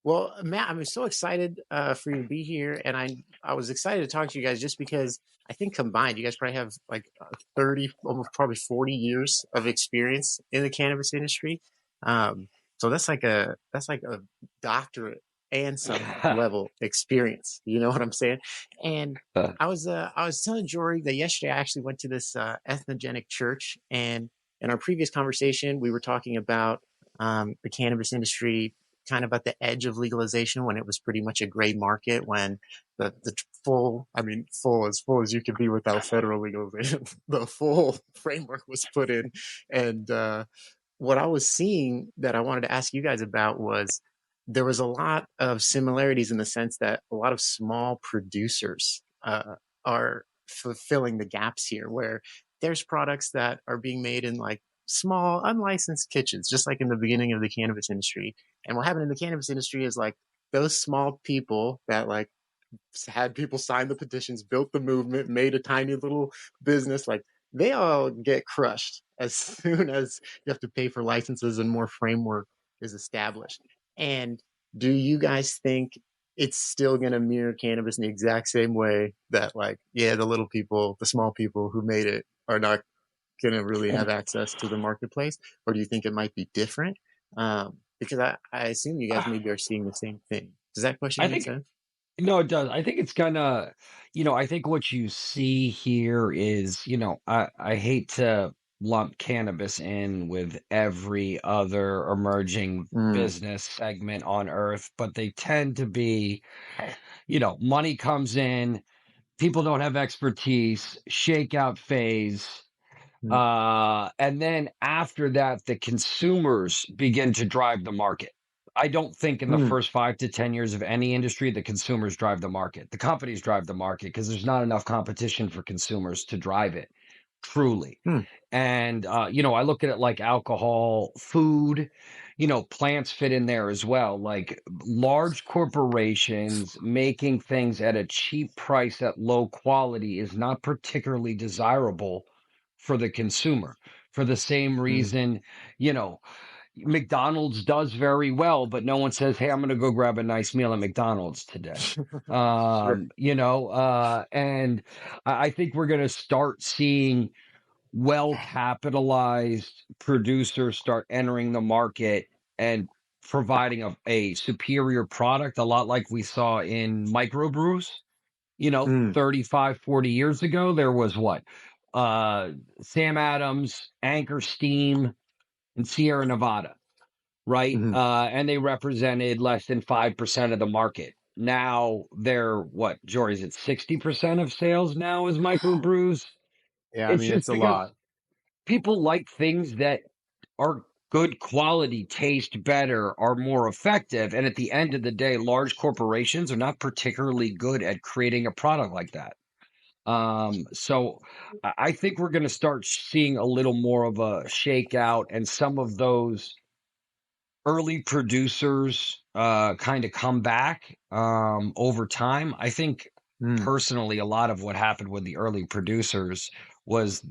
Well, Matt, I'm so excited for you to be here, and I was excited to talk to you guys just because I think combined, you guys probably have like 30, almost probably 40 years of experience in the cannabis industry. Um, so that's like a doctorate and some level experience. You know what I'm saying? And I was telling Jory that yesterday I actually went to this ethnogenic church, and in our previous conversation we were talking about the cannabis industry kind of at the edge of legalization when it was pretty much a gray market when the full, I mean, full as you can be without federal legalization, the full framework was put in. And what I was seeing that I wanted to ask you guys about was there was a lot of similarities in the sense that a lot of small producers are fulfilling the gaps here, where there's products that are being made in like small unlicensed kitchens, just like in the beginning of the cannabis industry. And what happened in the cannabis industry is like those small people that like had people sign the petitions, built the movement, made a tiny little business, like they all get crushed as soon as you have to pay for licenses and more framework is established. And do you guys think it's still going to mirror cannabis in the exact same way that like, yeah, the little people, the small people who made it are not going to really have access to the marketplace? Or do you think it might be different? Because I assume you guys maybe are seeing the same thing. Does that question I make think sense? no, it does. I think it's gonna, I think what you see here is, I hate to lump cannabis in with every other emerging Mm, business segment on earth, but they tend to be, money comes in, people don't have expertise, shakeout phase. mm, And then after that, the consumers begin to drive the market. I don't think in the mm, first 5 to 10 years of any industry, the consumers drive the market. The companies drive the market because there's not enough competition for consumers to drive it truly. mm, And, I look at it like alcohol, food, plants fit in there as well. Like large corporations making things at a cheap price at low quality is not particularly desirable for the consumer for the same mm. reason, you know, McDonald's does very well, but no one says, "Hey, I'm going to go grab a nice meal at McDonald's today." Sure. And I think we're going to start seeing well capitalized producers start entering the market and providing a superior product, a lot like we saw in microbrews. Mm, 35, 40 years ago, there was what? Uh, Sam Adams, Anchor Steam, and Sierra Nevada, right? mhm. And they represented less than 5% of the market. Now they're what, Jory, is it 60% of sales now is microbrews? Yeah, I It's mean, it's just a because lot. people like things that are good quality, taste better, are more effective. And at the end of the day, large corporations are not particularly good at creating a product like that. So I think we're going to start seeing a little more of a shakeout and some of those early producers kind of come back over time. I think Mm, personally, a lot of what happened with the early producers was,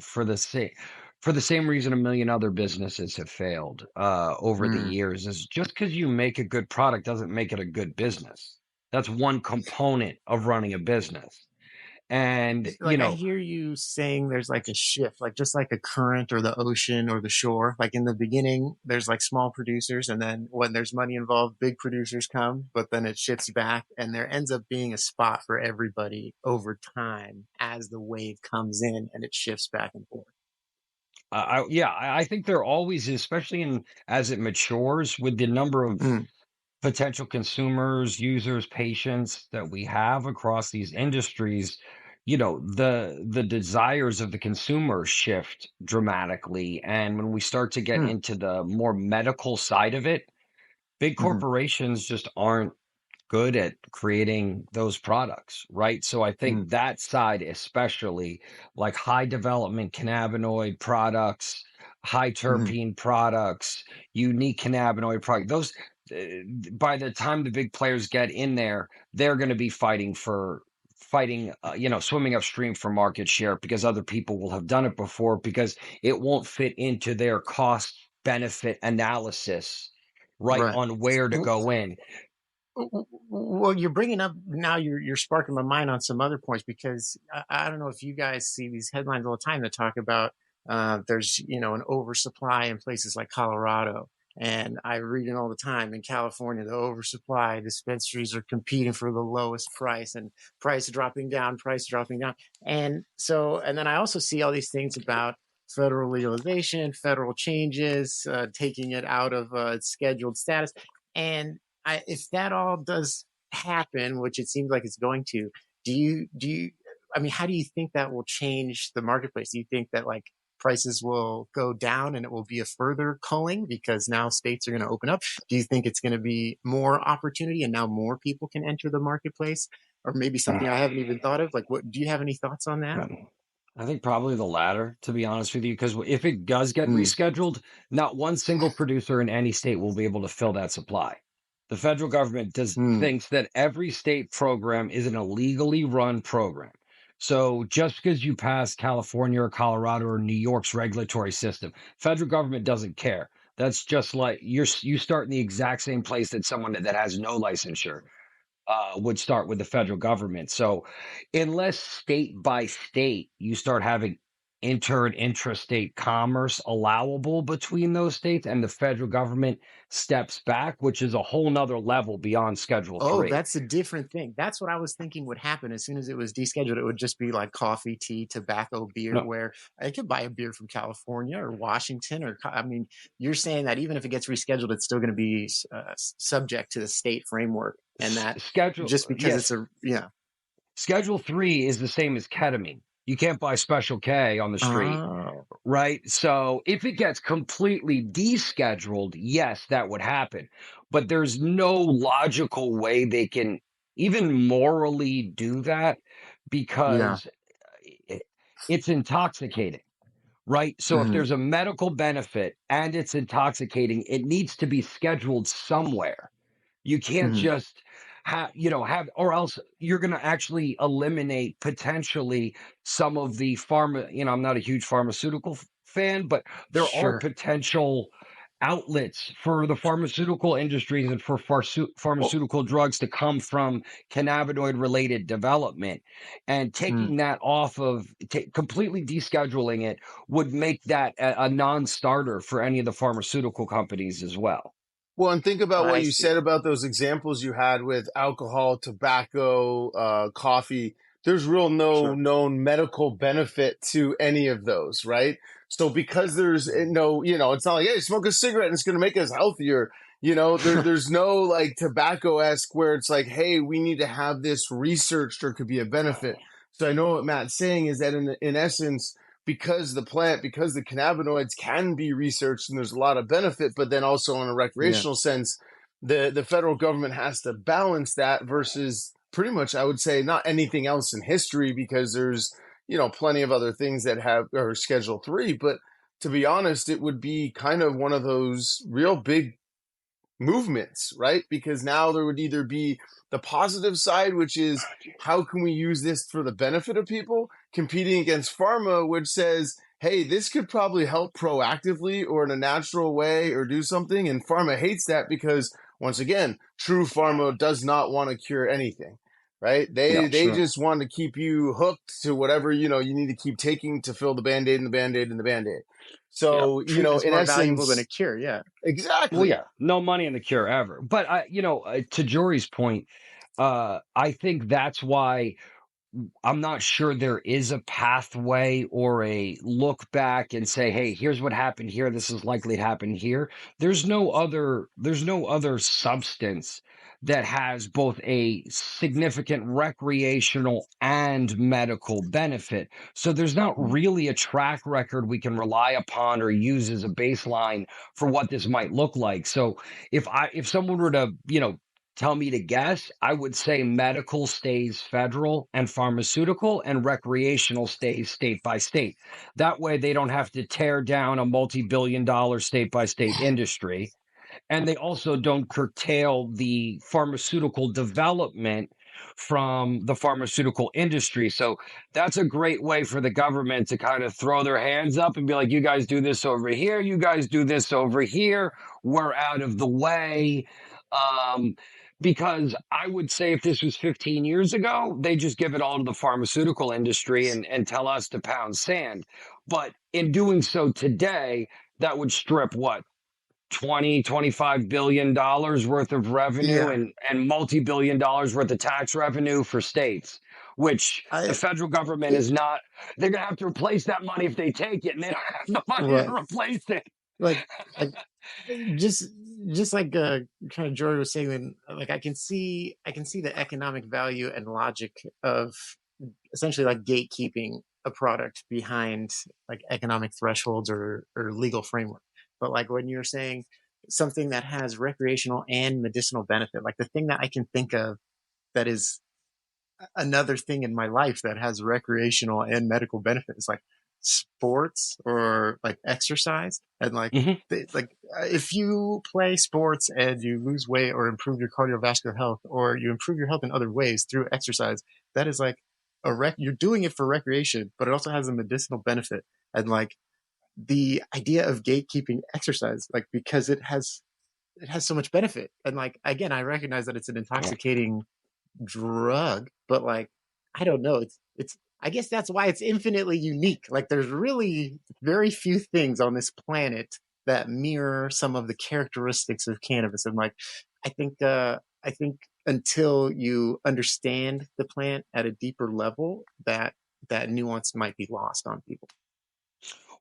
for the same reason a million other businesses have failed over the mm. years is just because you make a good product doesn't make it a good business. That's one component of running a business. And, Like I hear you saying there's like a shift, like just like a current or the ocean or the shore. Like in the beginning, there's like small producers, and then when there's money involved, big producers come, but then it shifts back, and there ends up being a spot for everybody over time as the wave comes in and it shifts back and forth. yeah, I think there always is, especially as it matures with the number of Mm, potential consumers, users, patients that we have across these industries, the desires of the consumer shift dramatically. And when we start to get mm, into the more medical side of it, big mm, corporations just aren't good at creating those products, right? So I think mm, that side, especially like high development cannabinoid products, high mm, terpene products, unique cannabinoid product, those by the time the big players get in there, they're going to be fighting, swimming upstream for market share because other people will have done it before because it won't fit into their cost benefit analysis, right, Right. on where to go in. Well, you're bringing up now. You're sparking my mind on some other points because I don't know if you guys see these headlines all the time that talk about there's an oversupply in places like Colorado, and I read it all the time. In California, the oversupply dispensaries are competing for the lowest price, and price dropping down, and then I also see all these things about federal legalization, federal changes, taking it out of its scheduled status, and if that all does happen, which it seems like it's going to, do you? I mean, how do you think that will change the marketplace? Do you think that like prices will go down and it will be a further culling because now states are going to open up? Do you think it's going to be more opportunity and now more people can enter the marketplace? Or maybe something I haven't even thought of. Like, what do you have any thoughts on that? I think probably the latter, to be honest with you, because if it does get Mm, rescheduled, not one single producer in any state will be able to fill that supply. The federal government mm, thinks that every state program is an illegally run program. So just because you pass California or Colorado or New York's regulatory system, federal government doesn't care. That's just like you start in the exact same place that someone that has no licensure would start with the federal government. So, unless state by state you start having inter and intrastate commerce allowable between those states, and the federal government steps back, which is a whole nother level beyond Schedule Oh, 3. that's a different thing. That's what I was thinking would happen as soon as it was descheduled. It would just be like coffee, tea, tobacco, beer, No, where I could buy a beer from California or Washington I mean, you're saying that even if it gets rescheduled, it's still going to be subject to the state framework, and that schedule, just because it's yes, a yeah. Schedule 3 is the same as ketamine. You can't buy Special K on the street. Oh, Right? So if it gets completely descheduled, yes, that would happen. But there's no logical way they can even morally do that yeah. because i- it's intoxicating, right? So if Hmm. there's a medical benefit and it's intoxicating, it needs to be scheduled somewhere. You can't Hmm. just have, or else you're going to actually eliminate potentially some of the pharma. I'm not a huge pharmaceutical fan, but there are Sure. potential outlets for the pharmaceutical industries and for Well, pharmaceutical drugs to come from cannabinoid related development. And mm. taking that off of completely descheduling it would make that a non starter for any of the pharmaceutical companies as well. Well, and think about what I you see. said about those examples you had with alcohol, tobacco, coffee. There's real no Sure. known medical benefit to any of those, right? So because there's no, it's not like, hey, smoke a cigarette and it's going to make us healthier. There's no like tobacco-esque where it's like, hey, we need to have this researched or could be a benefit. So I know what Matt's saying is that in essence, because because the cannabinoids can be researched and there's a lot of benefit, but then also in a Yeah. recreational sense, the federal government has to balance that versus pretty much, I would say, not anything else in history because there's, plenty of other things that have or Schedule 3. But to be honest, it would be kind of one of those real big movements, right? Because now there would either be the positive side, which is how can we use this for the benefit of people, competing against pharma, which says, hey, this could probably help proactively or in a natural way or do something. And pharma hates that because, once again, true pharma does not want to cure anything. Right? Yeah. They Sure. just want to keep you hooked to whatever you need to keep taking to fill the band-aid and the band-aid and the band-aid. Yeah. So, Treatment's in more valuable than a essence, cure. Yeah. Well, exactly. yeah, no money in the cure ever. But to Jory's point, I think that's why I'm not sure there is a pathway or a look back and say, hey, here's what happened here. This is likely to happen here. There's no other substance that has both a significant recreational and medical benefit. So there's not Mm. really a track record we can rely upon or use as a baseline for what this might look like. So if someone were to, tell me to guess, I would say medical stays federal and pharmaceutical, and recreational stays state by state. That way, they don't have to tear down a multi billion-dollar state by state industry. And they also don't curtail the pharmaceutical development from the pharmaceutical industry. So that's a great way for the government to kind of throw their hands up and be like, you guys do this over here, you guys do this over here, we're out of the way. Um, because I would say if this was 15 years ago, they just give it all to the pharmaceutical industry and tell us to pound sand. But in doing so today, that would strip what, 20, $25 billion worth of revenue Yeah, and multi-billion dollars worth of tax revenue for states, which the I federal government it, is not, they're going to have to replace that money if they take it, and they don't have the money to right, replace it. like like just just like kind of Jory was saying, then like I can see the economic value and logic of essentially like gatekeeping a product behind like economic thresholds or legal framework. But like when you're saying something that has recreational and medicinal benefit, like the thing that I can think of that is another thing in my life that has recreational and medical benefits, like sports or like exercise. And like Hmm. if you play sports and you lose weight or improve your cardiovascular health or you improve your health in other ways through exercise, that is like you're doing it for recreation, but it also has a medicinal benefit. And like the idea of gatekeeping exercise, like because it has so much benefit. And like again, I recognize that it's an Yeah. intoxicating drug, but like I don't know. It's I guess that's why it's infinitely unique. Like there's really very few things on this planet that mirror some of the characteristics of cannabis. And like I think until you understand the plant at a deeper level, that nuance might be lost on people.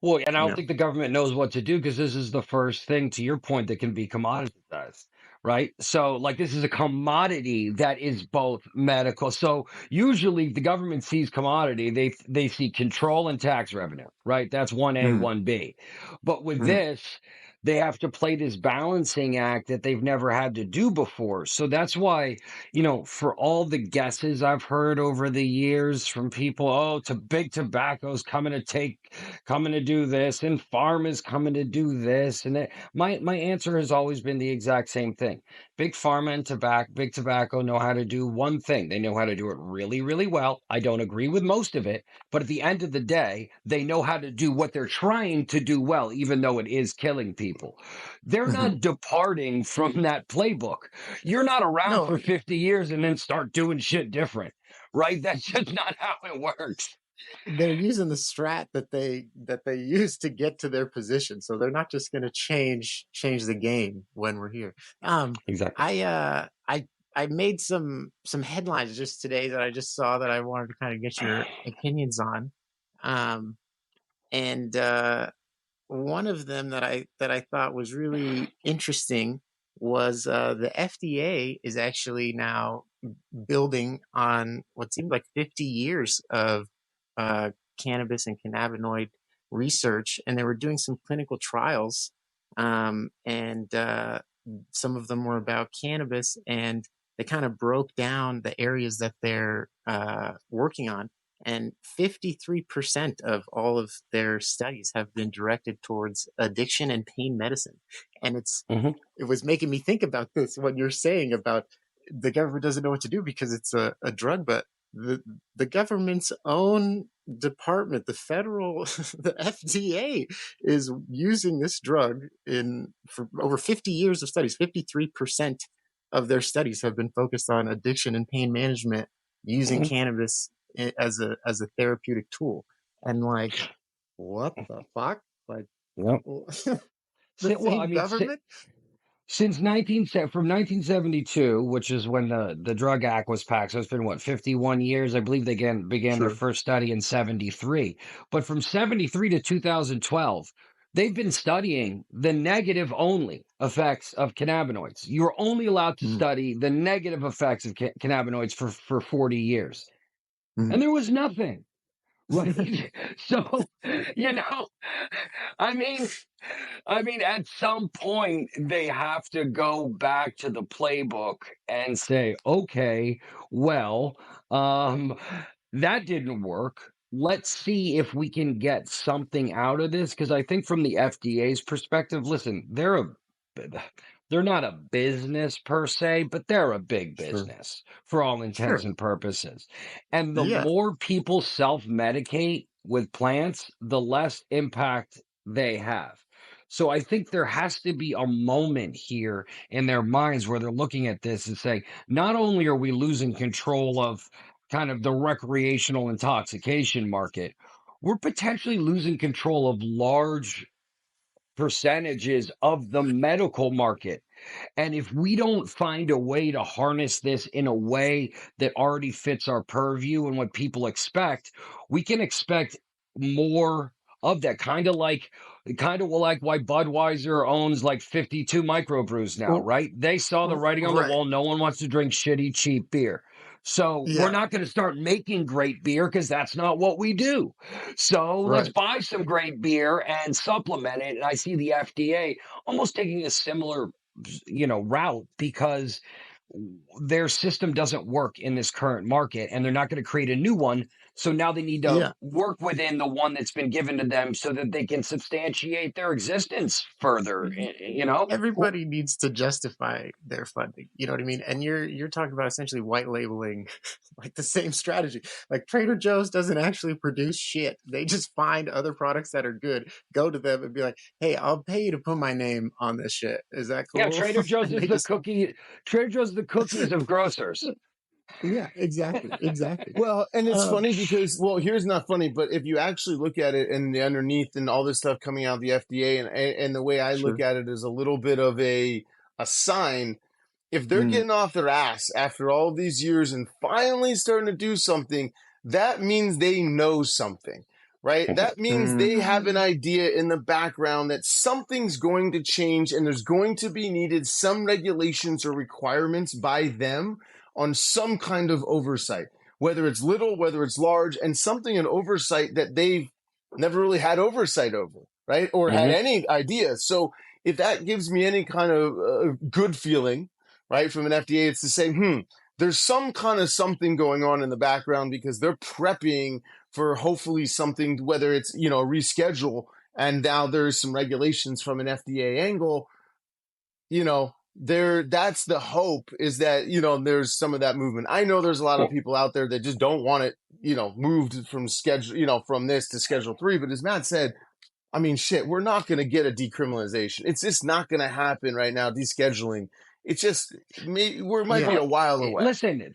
Well, and I You don't know. think the government knows what to do because this is the first thing, to your point, that can be commoditized, right? So, like, this is a commodity that is both medical. So, usually, the government sees commodity, they see control and tax revenue, right? That's one A, Mm, one B. But with mm, this, they have to play this balancing act that they've never had to do before. So that's why, for all the guesses I've heard over the years from people, oh, to big tobacco's coming to do this, and farm is coming to do this, and my answer has always been the exact same thing. Big tobacco know how to do one thing. They know how to do it really, really well. I don't agree with most of it, but at the end of the day, they know how to do what they're trying to do well, even though it is killing people. They're mhm. not departing from that playbook. You're not around No, for 50 years and then start doing shit different, right? That's just not how it works. they're using the strat that they use to get to their position, so they're not just going to change the game when we're here. Exactly. I made some headlines just today that I just saw that I wanted to kind of get your opinions on. um and one of them that I thought was really interesting was the FDA is actually now building on what seemed like 50 years of uh, cannabis and cannabinoid research, and they were doing some clinical trials, and some of them were about cannabis, and they kind of broke down the areas that they're working on, and 53% of all of their studies have been directed towards addiction and pain medicine. And Hmm. it was making me think about this, what you're saying about the government doesn't know what to do because it's a drug, but the government's own department, the federal, the FDA, is using this drug in for over 50 years of studies. 53% of their studies have been focused on addiction and pain management using Hmm. cannabis as a therapeutic tool. And like, what the fuck? Like, Yep. the Well, I same mean, government? since from 1972, which is when the Drug Act was passed, so it's been what, 51 years. I believe they began their True. first study in 73. But from 73 to 2012, they've been studying the negative only effects of cannabinoids. You're only allowed to Mm, study the negative effects of cannabinoids for 40 years. mm. And there was nothing. Right. So, you know, I mean, at some point, they have to go back to the playbook and say, okay, well, um, that didn't work. Let's see if we can get something out of this. Because I think from the FDA's perspective, listen, They're not a business per se, but they're a big Sure. business for all intents Sure. and purposes. And the Yeah. more people self-medicate with plants, the less impact they have. So I think there has to be a moment here in their minds where they're looking at this and saying, not only are we losing control of kind of the recreational intoxication market, we're potentially losing control of large percentages of the medical market. And if we don't find a way to harness this in a way that already fits our purview and what people expect, we can expect more of that. Kind of like why Budweiser owns like 52 microbrews now, Well, right? They saw the writing on the right. wall. No one wants to drink shitty, cheap beer. So we're Yeah. not going to start making great beer because that's not what we do. So let's Right. buy some great beer and supplement it. And I see the FDA almost taking a similar route because their system doesn't work in this current market and they're not going to create a new one, so now they need to Yeah. work within the one that's been given to them so that they can substantiate their existence further, Everybody needs to justify their funding. You know what I mean? And you're talking about essentially white labeling like the same strategy. Like Trader Joe's doesn't actually produce shit. They just find other products that are good, go to them and be like, "Hey, I'll pay you to put my name on this shit. Is that Yeah, cool?" And they just Trader Joe's the cookies of grocers. yeah, exactly. Exactly. Well, and it's Um, funny because, well, here's not funny, but if you actually look at it and the underneath and all this stuff coming out of the FDA, and the way I look sure. at it is a little bit of a sign. If they're Mm. getting off their ass after all these years and finally starting to do something, that means they know something, right? That means they have an Mm. idea in the background that something's going to change and there's going to be needed some regulations or requirements by them on some kind of oversight, whether it's little, whether it's large, and something an oversight that they've never really had oversight over, right? Or had Mhm. any idea. So if that gives me any kind of good feeling, right, from an FDA, it's to say, there's some kind of something going on in the background because they're prepping for hopefully something, whether it's, a reschedule, and now there's some regulations from an FDA angle, that's the hope, is that, there's some of that movement. I know there's a lot of Well, people out there that just don't want it, moved from schedule, from this to Schedule 3. But as Matt said, I mean, shit, we're not going to get a decriminalization. It's just not going to happen right now. Descheduling. It's just, we might be Yeah. a while away. listen,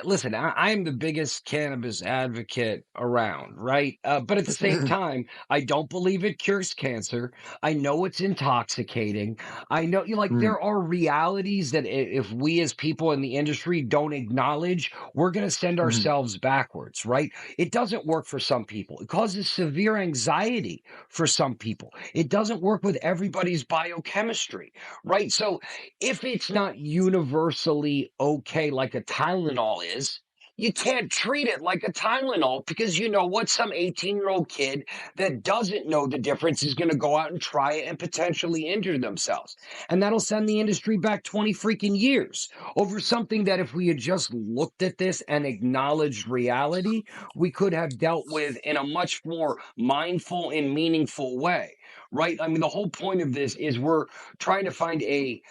listen. I'm the biggest cannabis advocate around, right? But at the same time, I don't believe it cures cancer. I know it's intoxicating. I know, Mm. there are realities that if we as people in the industry don't acknowledge, we're going to send Mhm. ourselves backwards, right? It doesn't work for some people. It causes severe anxiety for some people. It doesn't work with everybody's biochemistry, right? So if it's not universally okay like a Tylenol is, you can't treat it like a Tylenol because you know what? Some 18-year-old kid that doesn't know the difference is going to go out and try it and potentially injure themselves. And that'll send the industry back 20 freaking years over something that if we had just looked at this and acknowledged reality, we could have dealt with in a much more mindful and meaningful way, right? I mean, the whole point of this is we're trying to find a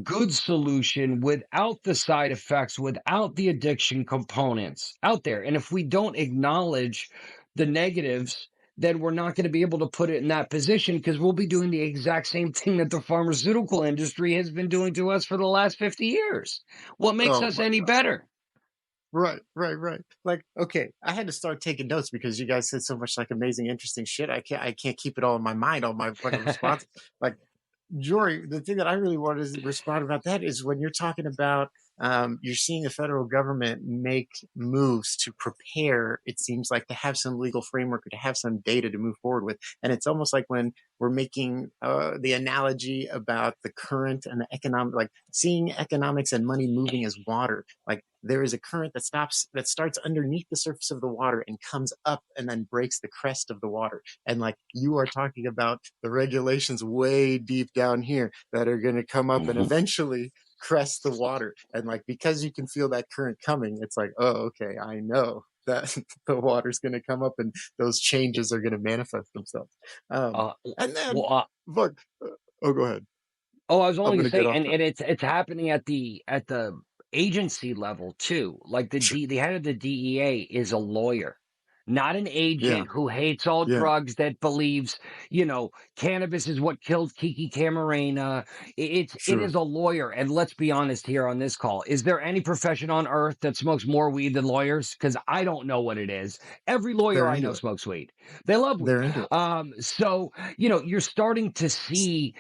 good solution without the side effects, without the addiction components out there. And if we don't acknowledge the negatives, then we're not going to be able to put it in that position because we'll be doing the exact same thing that the pharmaceutical industry has been doing to us for the last 50 years. What makes Oh us my any God. better? Right, right, right. Like, okay, I had to start taking notes because you guys said so much like amazing, interesting shit. I can't keep it all in my mind, all my fucking responses. Like, Jory, the thing that I really wanted to respond about that is when you're talking about you're seeing the federal government make moves to prepare, it seems like, to have some legal framework or to have some data to move forward with. And it's almost like when we're making the analogy about the current and the economic, like seeing economics and money moving as water. Like there is a current that starts underneath the surface of the water and comes up and then breaks the crest of the water. And like you are talking about the regulations way deep down here that are going to come up and Mhm. eventually crest the water. And like because you can feel that current coming, it's like, oh, okay, I know that the water's going to come up and those changes are going to manifest themselves. Uh, And then, well, look, oh, go ahead. Oh, I was I'm only gonna gonna get say, off. and it's happening at the agency level too. Like Sure. the head of the DEA is a lawyer, not an Yeah. agent who hates all Yeah. drugs, that believes, cannabis is what killed Kiki Camarena. It Sure. is a lawyer. And let's be honest here on this call. Is there any profession on earth that smokes more weed than lawyers? Because I don't know what it is. Every lawyer They're I know into it. smokes weed. They love weed. They're into it. So you're starting to see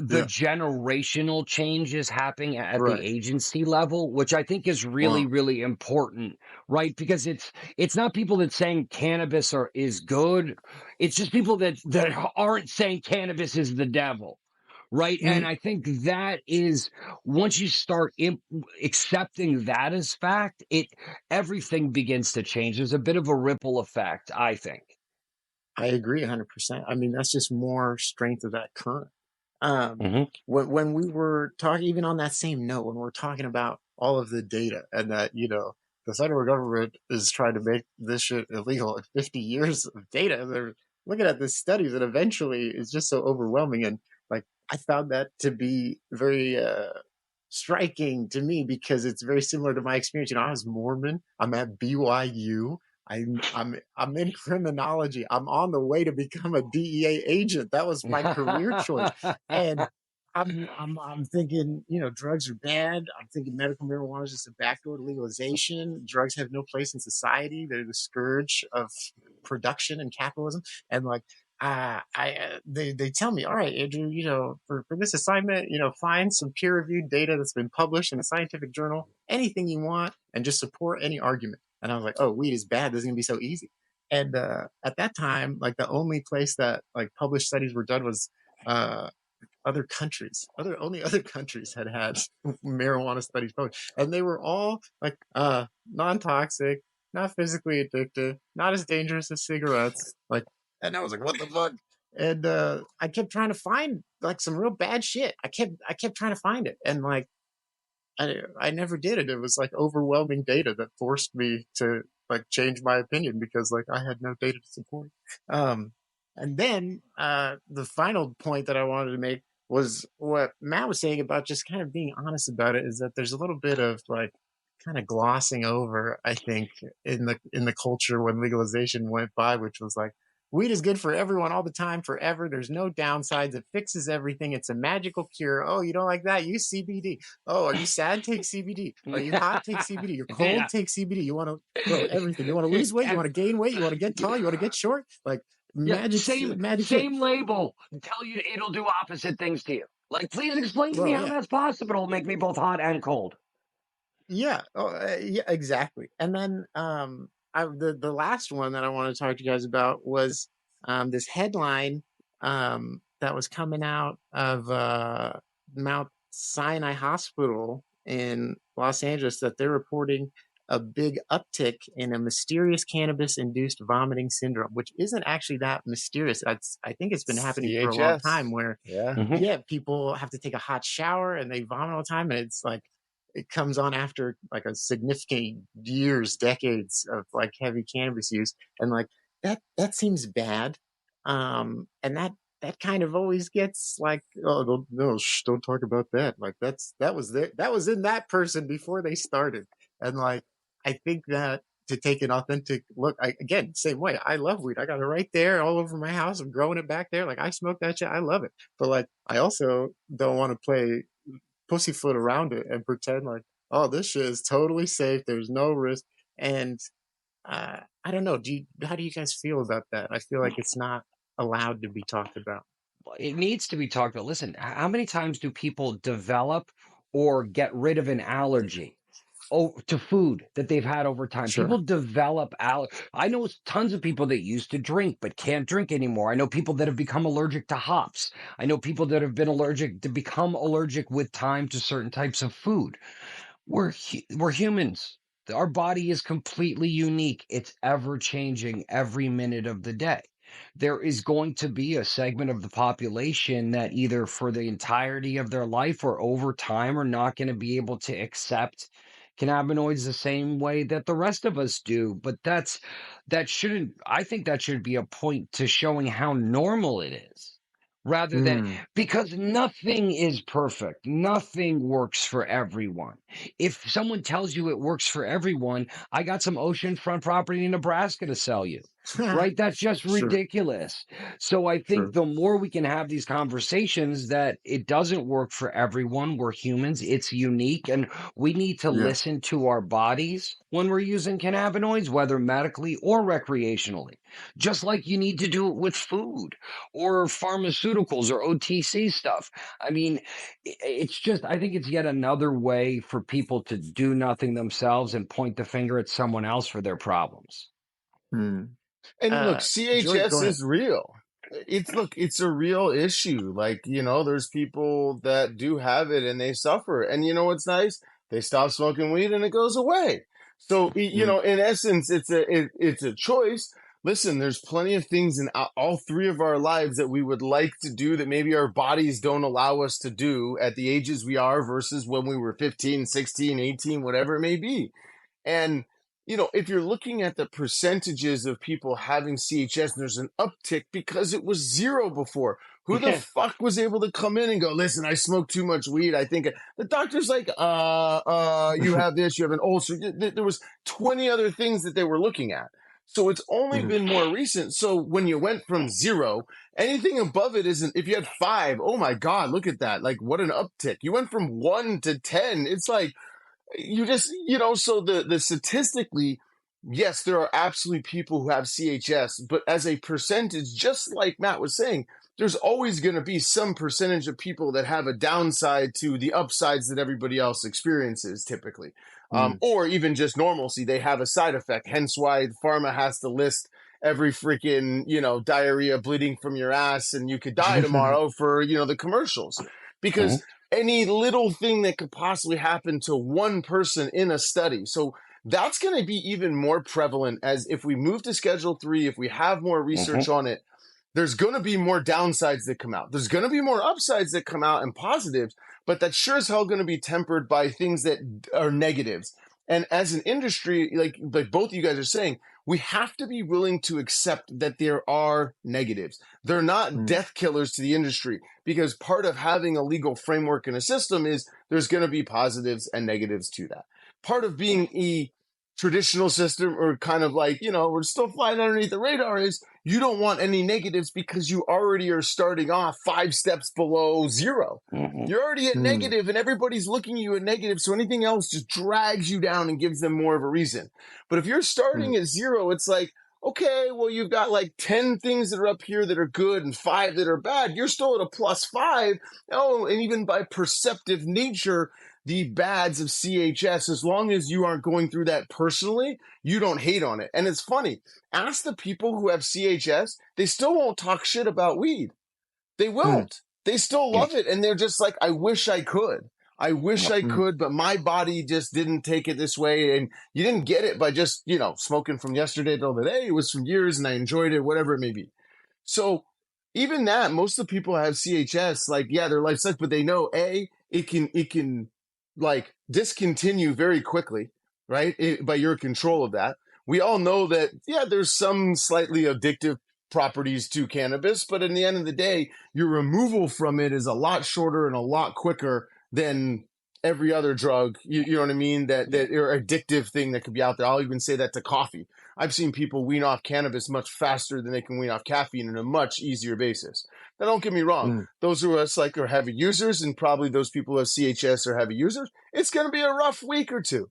the Yeah. generational changes happening at the Right. agency level, which I think is really, Well, really important, right? Because it's not people that saying cannabis is good. It's just people that aren't saying cannabis is the devil. Right. And mm, I think that is, once you start accepting that as fact, everything begins to change. There's a bit of a ripple effect, I think. I agree 100%. I mean, that's just more strength of that current. Um, Hmm. when we were talking, even on that same note, when we're talking about all of the data and that, the federal government is trying to make this shit illegal in 50 years of data, and they're looking at this study that eventually is just so overwhelming. And like, I found that to be very, striking to me because it's very similar to my experience. I was Mormon. I'm at BYU. I'm in criminology. I'm on the way to become a DEA agent. That was my career choice. And I'm thinking, drugs are bad. I'm thinking medical marijuana is just a backdoor to legalization. Drugs have no place in society. They're the scourge of production and capitalism. And like they tell me, all right, Andrew, for this assignment, find some peer reviewed data that's been published in a scientific journal, anything you want, and just support any argument. And I was like, oh, weed is bad. This is gonna be so easy. And at that time, like the only place that like published studies were done was uh, other countries. Only other countries had marijuana studies published, and they were all like non-toxic, not physically addictive, not as dangerous as cigarettes. Like, and I was like, what the fuck? And I kept trying to find like some real bad shit. I kept trying to find it, and like I never did it. It was like overwhelming data that forced me to like change my opinion because like I had no data to support it. And then the final point that I wanted to make was what Matt was saying about just kind of being honest about it, is that there's a little bit of like kind of glossing over, I think, in the culture when legalization went by, which was like, weed is good for everyone all the time, forever. There's no downsides. It fixes everything. It's a magical cure. Oh, you don't like that? Use CBD. Oh, are you sad? Take CBD. Are you hot? Take CBD. You're cold? Yeah. Take CBD. You want to, bro, everything. You want to lose weight? You want to gain weight? You want to get tall? You want to get short? Like Yeah, magic cure. same label. Tell you it'll do opposite things to you. Like, please explain to me Bro, how yeah. that's possible. It'll make me both hot and cold. Yeah. Oh, yeah, exactly. And then the last one that I want to talk to you guys about was this headline that was coming out of Mount Sinai Hospital in Los Angeles, that they're reporting a big uptick in a mysterious cannabis-induced vomiting syndrome, which isn't actually that mysterious. I think it's been happening for a long CHS. time, where Yeah. Hmm. yeah, people have to take a hot shower and they vomit all the time, and it's like it comes on after like a significant years, decades of like heavy cannabis use, and like that seems bad. And that kind of always gets like, oh, don't, no, don't talk about that. Like that was in that person before they started, and like I think that to take an authentic look, again, same way. I love weed. I got it right there all over my house. I'm growing it back there. Like I smoke that shit. I love it. But like I also don't want to play pussyfoot around it and pretend like, oh, this shit is totally safe. There's no risk. And I don't know. How do you guys feel about that? I feel like it's not allowed to be talked about. It needs to be talked about. Listen, how many times do people develop or get rid of an allergy? Oh, to food that they've had over time. Sure. People develop I know tons of people that used to drink but can't drink anymore. I know people that have become allergic to hops. I know people that have been allergic to become allergic with time to certain types of food. We're humans. Our body is completely unique. It's ever changing every minute of the day. There is going to be a segment of the population that either for the entirety of their life or over time are not going to be able to accept cannabinoids the same way that the rest of us do. But that shouldn't, I think that should be a point to showing how normal it is. rather than, Mm. because nothing is perfect. Nothing works for everyone. If someone tells you it works for everyone, I got some oceanfront property in Nebraska to sell you. Right? That's just Sure. ridiculous. So I think Sure. the more we can have these conversations that it doesn't work for everyone, we're humans, it's unique, and we need to Yeah. listen to our bodies when we're using cannabinoids, whether medically or recreationally. Just like you need to do it with food or pharmaceuticals or OTC stuff. I mean, it's just, I think it's yet another way for people to do nothing themselves and point the finger at someone else for their problems. Mm. And look, Jory, CHS go ahead. is real. It's a real issue. Like, there's people that do have it and they suffer. And you know what's nice? They stop smoking weed and it goes away. So, Mm. in essence, it's a choice. Listen, there's plenty of things in all three of our lives that we would like to do that maybe our bodies don't allow us to do at the ages we are versus when we were 15, 16, 18, whatever it may be. And, if you're looking at the percentages of people having CHS, there's an uptick because it was zero before. Who the Yeah. fuck was able to come in and go, listen, I smoke too much weed. I think the doctor's like, you have this, you have an ulcer. There was 20 other things that they were looking at. So it's only Mhm. been more recent. So when you went from zero, anything above it isn't, if you had 5, oh my God, look at that. Like, what an uptick. You went from 1 to 10. It's like, you just so the statistically, yes, there are absolutely people who have CHS, but as a percentage, just like Matt was saying, there's always going to be some percentage of people that have a downside to the upsides that everybody else experiences typically. Mm. Or even just normalcy, they have a side effect, hence why pharma has to list every freaking diarrhea, bleeding from your ass, and you could die tomorrow for the commercials, because any little thing that could possibly happen to one person in a study. So that's going to be even more prevalent as if we move to Schedule 3, if we have more research on it, there's going to be more downsides that come out. There's going to be more upsides that come out and positives, but that's sure as hell going to be tempered by things that are negatives. And as an industry, like both of you guys are saying, we have to be willing to accept that there are negatives. They're not Mm. death killers to the industry, because part of having a legal framework and a system is there's going to be positives and negatives to that. Part of being a traditional system, or kind of like, we're still flying underneath the radar, is you don't want any negatives because you already are starting off 5 steps below zero. You're already at Mm. negative and everybody's looking at you at negative. So anything else just drags you down and gives them more of a reason. But if you're starting at zero, it's like, okay, well, you've got like 10 things that are up here that are good and 5 that are bad. You're still at a +5. Oh, and even by perceptive nature, the bads of CHS, as long as you aren't going through that personally, you don't hate on it. And it's funny. Ask the people who have CHS, they still won't talk shit about weed. They won't. They still love it. And they're just like, I wish I could. I wish I could, but my body just didn't take it this way. And you didn't get it by just, smoking from yesterday till today. It was from years and I enjoyed it, whatever it may be. So even that, most of the people have CHS, like, yeah, their life sucks, but they know it can like discontinue very quickly, right? By your control of that. We all know that, yeah, there's some slightly addictive properties to cannabis, but in the end of the day, your removal from it is a lot shorter and a lot quicker than every other drug. You know what I mean? That or addictive thing that could be out there. I'll even say that to coffee. I've seen people wean off cannabis much faster than they can wean off caffeine on a much easier basis. Now, don't get me wrong. Mm. Those of us are heavy users, and probably those people who have CHS are heavy users. It's going to be a rough week or two.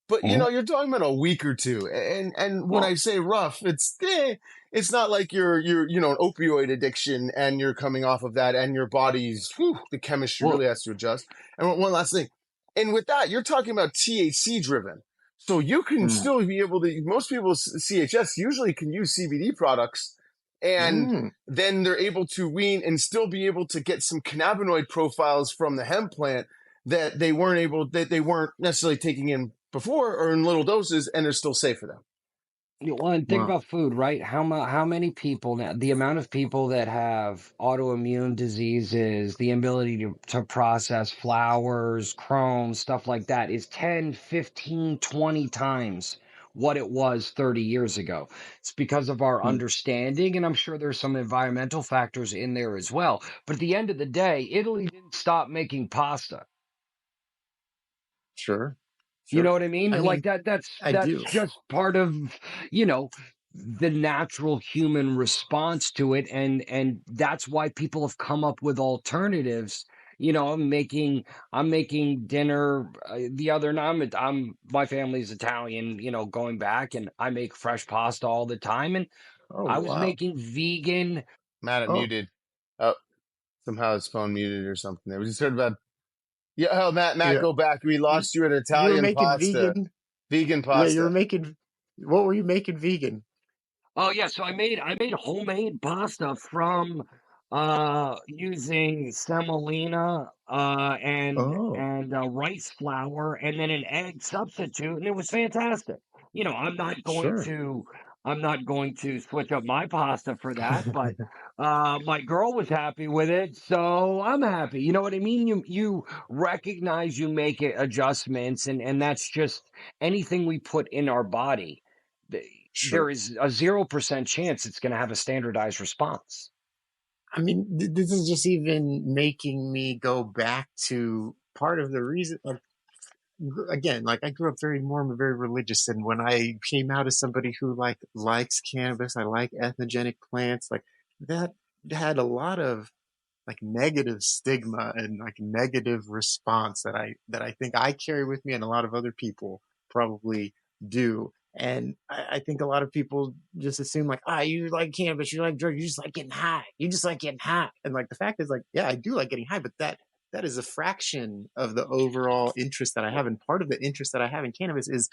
But you're talking about a week or two, and when I say rough, it's not like you're an opioid addiction and you're coming off of that and your body's the chemistry really has to adjust. And one last thing, and with that, you're talking about THC driven, so you can Mm. still be able to. Most people CHS usually can use CBD products, and Mm. then they're able to wean and still be able to get some cannabinoid profiles from the hemp plant that they weren't necessarily taking in before or in little doses, and they're still safe for them. Well, and think Wow. about food, right? How many people now, the amount of people that have autoimmune diseases, the ability to process flours, Crohn's, stuff like that is 10, 15, 20 times what it was 30 years ago. It's because of our Hmm. understanding, and I'm sure there's some environmental factors in there as well. But at the end of the day, Italy didn't stop making pasta. Sure, You know sure. what I mean? I Like mean, that I that's do. just part of, you know, the natural human response to it, and that's why people have come up with alternatives. You know, I'm making dinner the other night. My family's Italian, you know, going back, and I make fresh pasta all the time, and Oh I was wow. making vegan. Matt, it Oh muted. Oh, somehow his phone muted or something. There. We just heard about. Yeah, oh, Matt, yeah. go back. We You, lost you at you were Italian making pasta, vegan. vegan Yeah, you were pasta. making. What were you making vegan? Oh yeah, so I made homemade pasta from using semolina Oh, and rice flour and then an egg substitute, and it was fantastic. You know, sure. I'm not going to switch up my pasta for that, but my girl was happy with it, so I'm happy. You know what I mean? You recognize you make adjustments, and that's just anything we put in our body, there Sure. is a 0% chance it's going to have a standardized response. I mean, this is just even making me go back to part of the reason. Like, again, like I grew up very Mormon, very religious, and when I came out as somebody who like likes cannabis, I like ethnogenic plants, like that had a lot of like negative stigma and like negative response that I think I carry with me and a lot of other people probably do. And I think a lot of people just assume like, ah, you like cannabis, you like drugs, you just like getting high. You just like getting high. And like the fact is like, yeah, I do like getting high, but that is a fraction of the overall interest that I have. And part of the interest that I have in cannabis is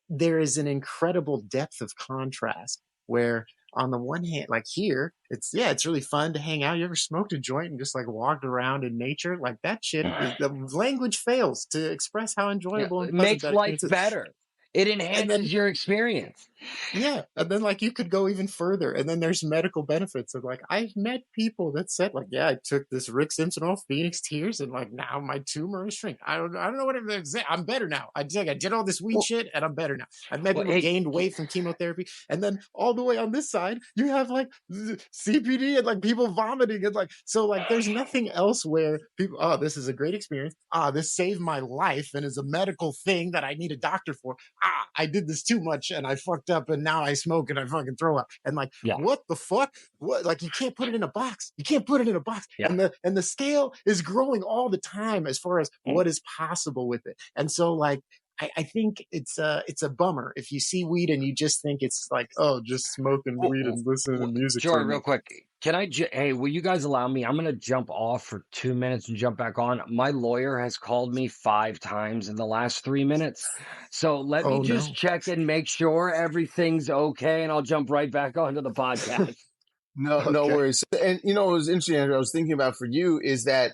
there is an incredible depth of contrast where on the one hand, like here, it's yeah, it's really fun to hang out. You ever smoked a joint and just like walked around in nature? Like that shit is the language fails to express how Yeah, enjoyable and it pleasant makes that life experience is. better. It And then enhances your experience. yeah, and then like you could go even further, and then there's medical benefits of like I've met people that said like, yeah, I took this Rick Simpson Phoenix Tears, and like now my tumor is shrink. I don't know what it is. I'm better now. I did all this weed Well, shit, and I'm better now. I've met well, people hey, gained weight from chemotherapy, and then all the way on this side, you have like CPD and like people vomiting, and like so like there's nothing else where people. Oh, this is a great experience. Ah, this saved my life, and is a medical thing that I need a doctor for. Ah, I did this too much and I fucked up and now I smoke and I fucking throw up. And like, yeah, what the fuck? What like you can't put it in a box. You can't put it in a box. yeah. And the scale is growing all the time as far as Mm. what is possible with it. And so like I think it's a bummer if you see weed and you just think it's like, oh, just smoking Well, weed well, and listening to music for Jory, a real minute. quick, hey, will you guys allow me? I'm going to jump off for 2 minutes and jump back on. My lawyer has called me 5 times in the last 3 minutes. So let me Oh just no. check and make sure everything's okay, and I'll jump right back onto the podcast. No Okay. worries. And what was interesting, Andrew, I was thinking about for you is that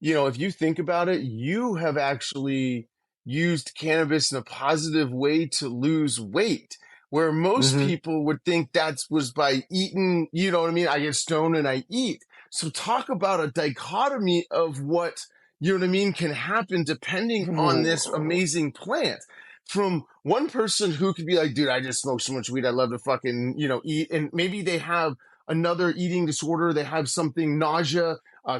if you think about it, you have actually used cannabis in a positive way to lose weight, where most Mm-hmm. people would think that was by eating, you know what I mean? I get stoned and I eat. So talk about a dichotomy of what, you know what I mean, can happen depending on this amazing plant. From one person who could be like, dude, I just smoke so much weed. I love to fucking, eat. And maybe they have another eating disorder. They have something, nausea,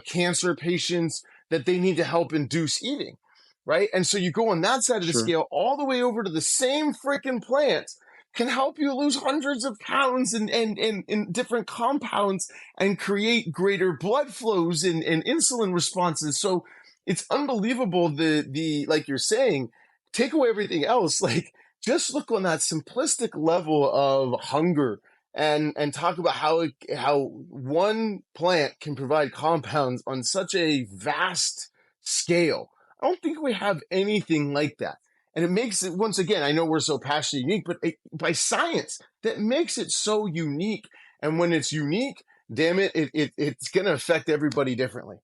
cancer patients that they need to help induce eating, right? And so you go on that side of the Sure. scale all the way over to the same freaking plant can help you lose hundreds of pounds and different compounds and create greater blood flows and insulin responses. So it's unbelievable the like you're saying, take away everything else, like just look on that simplistic level of hunger and talk about how one plant can provide compounds on such a vast scale. I don't think we have anything like that. And it makes it, once again, I know we're so passionate unique, but by science, that makes it so unique. And when it's unique, damn it, it's going to affect everybody differently,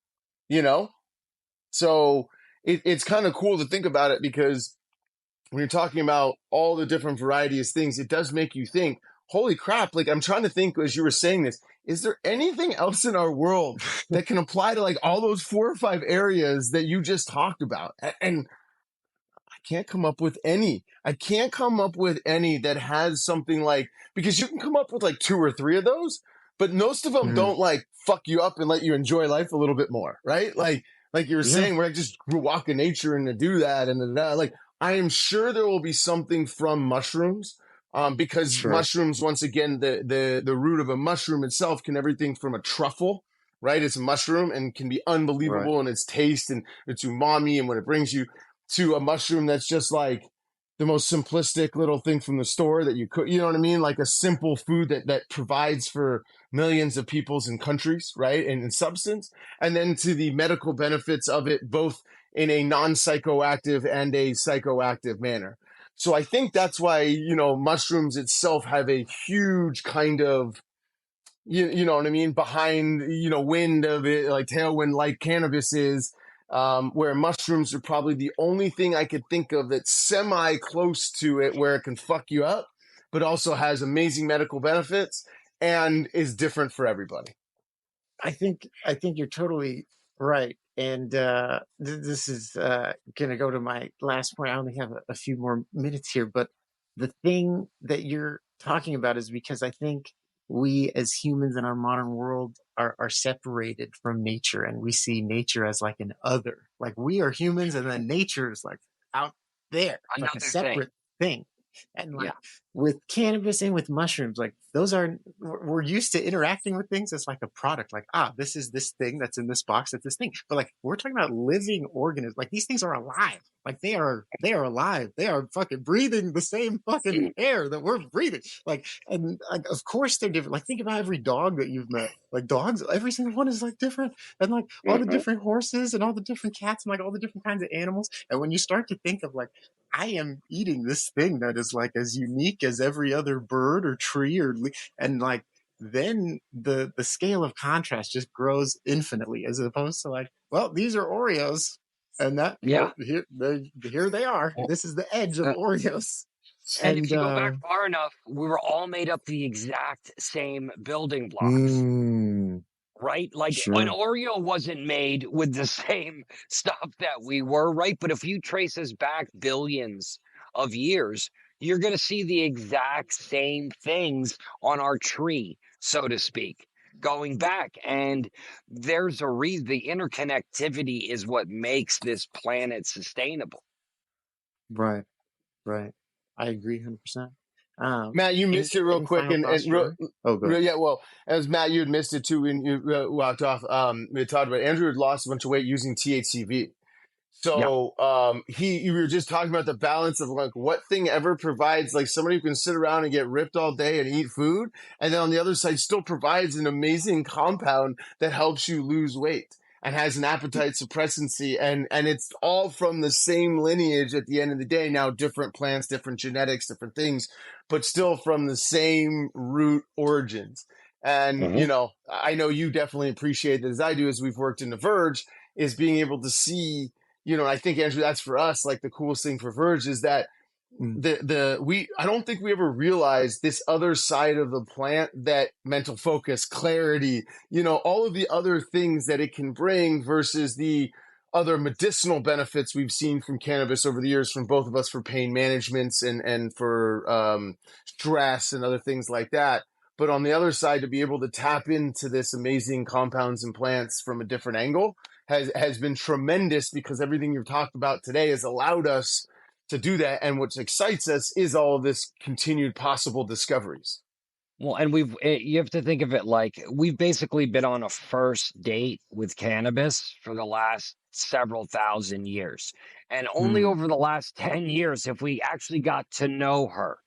you know? So it's kind of cool to think about it because when you're talking about all the different varieties things, it does make you think, holy crap, like I'm trying to think as you were saying this, is there anything else in our world that can apply to like all those 4 or 5 areas that you just talked about? And I can't come up with any. I can't come up with any that has something like, because you can come up with like 2 or 3 of those, but most of them don't like fuck you up and let you enjoy life a little bit more, right? Like you were Yeah. saying, we're like just walk in nature and to do that like I am sure there will be something from mushrooms. Because Sure. mushrooms, once again, the root of a mushroom itself can everything from a truffle, right? It's a mushroom and can be unbelievable in its taste and its umami and what it brings you, to a mushroom that's just like the most simplistic little thing from the store that you could, you know what I mean? Like a simple food that provides for millions of peoples and countries, right? And in substance. And then to the medical benefits of it, both in a non-psychoactive and a psychoactive manner. So I think that's why, mushrooms itself have a huge kind of, you know what I mean, behind, wind of it, like tailwind, like cannabis is, where mushrooms are probably the only thing I could think of that's semi close to it, where it can fuck you up, but also has amazing medical benefits and is different for everybody. I think you're totally right, and this is going to go to my last point. I only have a few more minutes here, but the thing that you're talking about is because I think we as humans in our modern world are separated from nature, and we see nature as like an other. Like we are humans, and then nature is like out there, like a Another separate thing. And like Yeah. with cannabis and with mushrooms, like those are, we're used to interacting with things as like a product, like, this is this thing that's in this box, that's this thing. But like we're talking about living organisms, like these things are alive, like they are alive, they are fucking breathing the same fucking air that we're breathing, like, and like of course they're different. Like think about every dog that you've met, like dogs, every single one is like different, and like all the different horses and all the different cats and like all the different kinds of animals. And when you start to think of like, I am eating this thing that is like as unique as every other bird or tree and like then the scale of contrast just grows infinitely, as opposed to like, well, these are Oreos, and that here they are. Well, This is the edge of Oreos, and if and you go back far enough, we were all made up the exact same building blocks. Right? Like an Oreo wasn't made with the same stuff that we were, right? But if you trace us back billions of years, you're going to see the exact same things on our tree, so to speak, going back. And there's a reason. The interconnectivity is what makes this planet sustainable. right. I agree 100%. Matt, you missed it real Any quick, final thoughts? yeah. Well, as Matt, you had missed it too when you walked off. We had talked about Andrew had lost a bunch of weight using THCV. So you were just talking about the balance of like what thing ever provides like somebody who can sit around and get ripped all day and eat food, and then on the other side still provides an amazing compound that helps you lose weight and has an appetite suppressancy, and it's all from the same lineage at the end of the day. Now different plants, different genetics, different things, but still from the same root origins. And I know you definitely appreciate that as I do, as we've worked in the Verge, is being able to see. I think, Andrew, that's for us, like the coolest thing for Verge is that I don't think we ever realized this other side of the plant, that mental focus, clarity, all of the other things that it can bring versus the other medicinal benefits we've seen from cannabis over the years from both of us for pain management and for stress and other things like that. But on the other side, to be able to tap into this amazing compounds and plants from a different angle has been tremendous, because everything you've talked about today has allowed us to do that. And what excites us is all of this continued possible discoveries. Well, and you have to think of it like we've basically been on a first date with cannabis for the last several thousand years. And only over the last 10 years have we actually got to know her,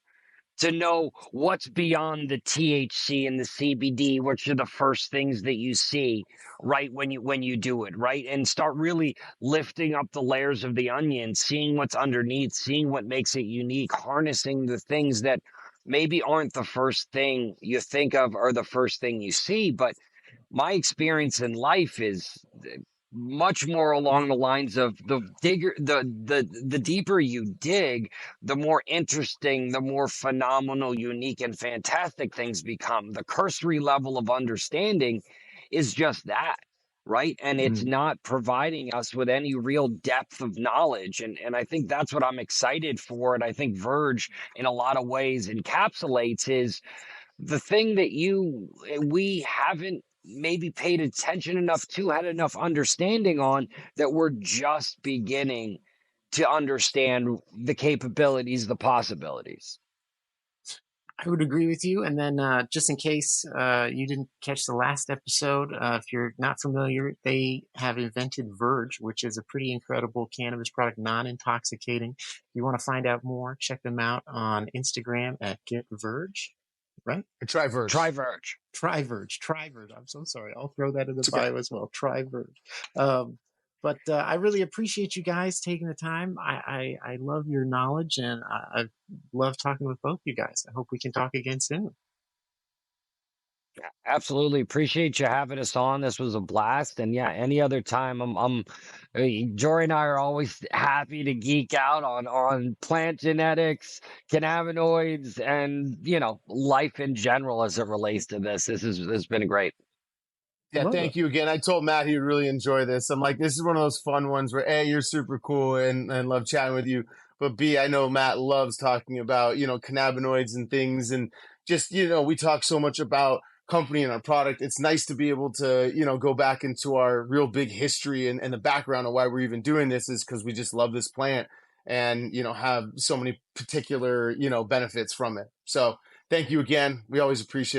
to know what's beyond the THC and the CBD, which are the first things that you see right when you do it, right? And start really lifting up the layers of the onion, seeing what's underneath, seeing what makes it unique, harnessing the things that maybe aren't the first thing you think of or the first thing you see. But my experience in life is much more along the lines of the deeper you dig, the more interesting, the more phenomenal, unique, and fantastic things become. The cursory level of understanding is just that, right? And it's not providing us with any real depth of knowledge. And I think that's what I'm excited for. And I think Verge, in a lot of ways, encapsulates is the thing that we haven't maybe paid attention enough to, had enough understanding on, that we're just beginning to understand the capabilities, the possibilities. I would agree with you. And then just in case you didn't catch the last episode, if you're not familiar, they have invented Verge, which is a pretty incredible cannabis product, non-intoxicating. If you want to find out more, check them out on Instagram at Get Verge, right? Try Verge. Try Verge. Try Verge. Try Verge. I'm so sorry. I'll throw that in the It's bio okay. as well. Try Verge. But I really appreciate you guys taking the time. I love your knowledge, and I love talking with both you guys. I hope we can talk again soon. Absolutely appreciate you having us on. This was a blast, and yeah, any other time, Jory and I are always happy to geek out on plant genetics, cannabinoids, and life in general as it relates to this. This has been great. Yeah, thank you again. I told Matt he'd really enjoy this. I'm like, this is one of those fun ones where A, you're super cool and love chatting with you. But B, I know Matt loves talking about, cannabinoids and things. And just, we talk so much about company and our product. It's nice to be able to, go back into our real big history and the background of why we're even doing this is because we just love this plant and, have so many particular, benefits from it. So thank you again. We always appreciate it.